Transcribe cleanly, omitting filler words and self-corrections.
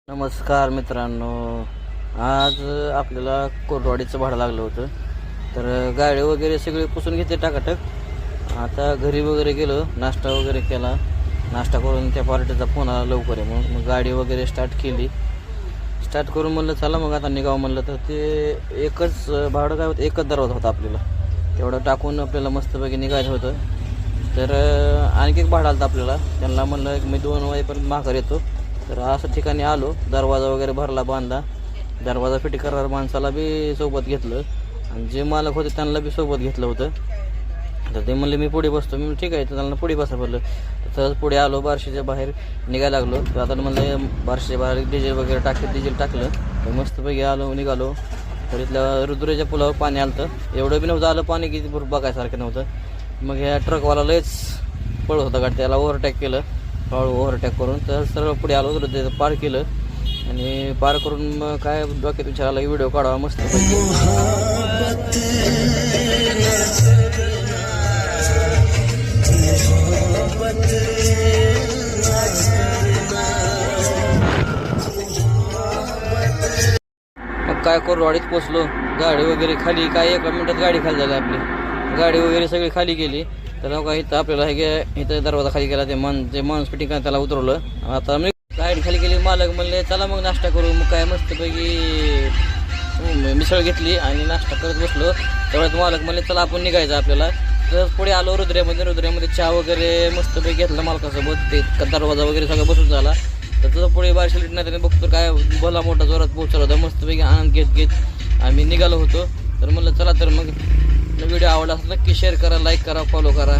नमस्कार मित्रांनो, आज आपल्याला कोरडवाडीचं भाडं लागलं होतं. तर गाडी वगैरे सगळी पुसून घेते टाकाटक. आता घरी वगैरे गेलो, नाश्ता वगैरे केला. नाश्ता करून त्या पार्टीचा फोन आला लवकर आहे म्हणून. मग गाडी वगैरे स्टार्ट केली. स्टार्ट करून म्हणलं चला मग आता निघावं म्हणलं. तर ते एकच भाडं काय होतं, एकच दरवाजा होता आपल्याला. तेवढं टाकून आपल्याला मस्तपैकी निघायचं होतं. तर आणखी एक भाडं आलं आपल्याला. त्यांना म्हणलं मी 2 वाजेपर्यंत माघार येतो. तर असं ठिकाणी आलो, दरवाजा वगैरे भरला, बांधला. दरवाजा फिट करणार माणसाला बी सोबत घेतलं आणि जे मालक होते त्यांना बी सोबत घेतलं होतं. तर ते म्हणले मी पुढे बसतो. मी ठीक आहे, तर त्यांना पुढे बसा बोललं. तर सहज पुढे आलो, बार्शीच्या बाहेर निघायला लागलो. तर आता म्हणलं बार्शीच्या बाहेर डिझेल वगैरे डिझेल टाकलं. तर मस्तपैकी आलो, निघालो. तर इथल्या रुद्राच्या पुलावर पाणी आलं. एवढं बी नव्हतं आलं पाणी की बघायसारखं नव्हतं. मग ह्या ट्रकवाला लयच पळत होता गाडी, त्याला ओव्हरटेक केलं. हळू ओव्हरटेक करून तर सरळ पुढे आलो, त्याचं पार केलं. आणि पार करून मग काय डोक्यात विचार आला की व्हिडिओ काढावा मस्त पैकी. मग काय कोरडवाडीत पोचलो. गाडी वगैरे खाली, काय 1 मिनिटात गाडी खाली झाली आपली. गाडी वगैरे सगळी खाली गेली. तर का इथं आपल्याला हे इथं दरवाजा खाली केला. ते माणूस फिटिंग त्याला उतरवलं. आता मी गाडी खाली गेली. मालक म्हणले चला मग नाश्ता करू. मग काय मस्तपैकी मिसळ घेतली आणि नाश्ता करत बसलो. तेवढ्यात मालक म्हणले चला आपण निघायचं आपल्याला. तर पुढे आलो रुद्र्यामध्ये चहा वगैरे मस्तपैकी घेतला मालकासोबत. ते दरवाजा वगैरे सगळं बसून झाला. तर तुझं पुढे बारशी लिट नाही बघतो काय भला मोठा जोरात पोहोचला होता. मस्तपैकी आनंद घेत आम्ही निघालो होतो. तर म्हणलं चला, तर मग व्हिडिओ आवडला असेल नक्की शेअर करा, लाईक करा, फॉलो करा.